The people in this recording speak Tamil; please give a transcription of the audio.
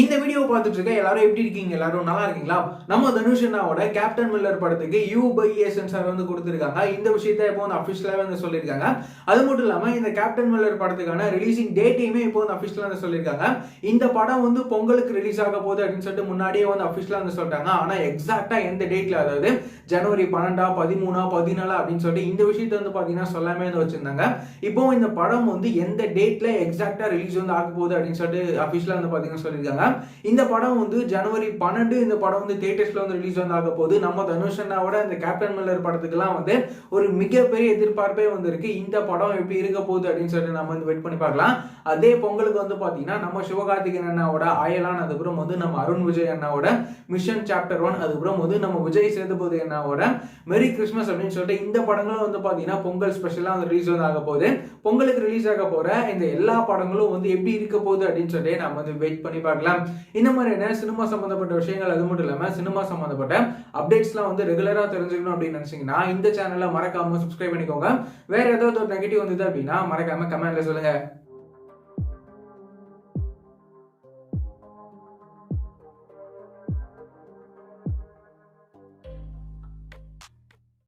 இந்த வீடியோ பார்த்துட்டு இருக்க எல்லாரும் எப்படி இருக்கீங்க? எல்லாரும் நல்லா இருக்கீங்களா? நம்ம தனுஷ் அண்ணாவோட கேப்டன் மில்லர் படத்துக்கு யூ பை ஏ சென்சார் கொடுத்துருக்காங்க. இந்த விஷயத்தை இப்போ அஃபிஷியலாவே சொல்லியிருக்காங்க. அது மட்டும் இல்லாம இந்த கேப்டன் மில்லர் படத்துக்கான ரிலீசிங் டேட்டையுமே இப்போ அஃபிஷியலா சொல்லியிருக்காங்க. இந்த படம் பொங்கலுக்கு ரிலீஸ் ஆக போகுது அப்படின்னு சொல்லிட்டு முன்னாடியே அஃபிஷியலா சொல்லிட்டாங்க. ஆனா எக்ஸாக்டா எந்த டேட்ல, அதாவது ஜனவரி 12, 13, 14 அப்படின்னு சொல்லிட்டு இந்த விஷயத்தை பாத்தீங்கன்னா சொல்லாமே வச்சிருந்தாங்க. இப்போ இந்த படம் எந்த டேட்ல எக்ஸாக்டா ரிலீஸ் ஆக போகுது அப்படின்னு சொல்லிட்டு அஃபிஷியலா பாத்தீங்கன்னா சொல்லியிருக்காங்க. இந்த படம் ஜனவரி 12 இந்த படம் தியேட்டர்ஸ்ல ரிலீஸ் ஆக போகுது. நம்ம தனுஷ் அண்ணாவோட இந்த கேப்டன் மில்லர் படத்துக்குலாம் ஒரு மிகப்பெரிய எதிர்பார்ப்பே இருக்கு. இந்த படம் எப்படி இருக்க போகுது அப்படின்னு சொல்லிட்டு நம்ம வெயிட் பண்ணி பார்க்கலாம். அதே பொங்கலுக்கு பாத்தீங்கன்னா நம்ம சிவகார்த்திகேயன் அண்ணாவோட அயலான், அதுக்கப்புறம் நம்ம அருண் விஜய் அண்ணாவோட மிஷன் சாப்டர் 1, அதுக்கப்புறம் நம்ம விஜய் சேதுபதி அண்ணாவோட மெரி கிறிஸ்மஸ் அப்படின்னு சொல்லிட்டு இந்த படங்களும் பாத்தீங்கன்னா பொங்கல் ஸ்பெஷலா ரிலீஸ் ஆக போகுது. பொங்கலுக்கு ரிலீஸ் ஆக போற இந்த எல்லா படங்களும் எப்படி இருக்க போகுது அப்படின்னு சொல்லிட்டு நம்ம வெயிட் பண்ணி பார்க்கலாம். இந்த மாதிரியான சினிமா சம்பந்தப்பட்ட விஷயங்கள், அது மட்டும் இல்லாம சினிமா சம்பந்தப்பட்ட அப்டேட்ஸ்லாம் ரெகுலரா தெரிஞ்சுக்கணும் அப்படின்னு நினைச்சீங்கன்னா இந்த சேனலை மறக்காம சப்ஸ்கிரைப் பண்ணிக்கோங்க. வேற ஏதாவது ஒரு நெகட்டிவ் அப்படின்னா மறக்காம கமெண்ட்ல சொல்லுங்க.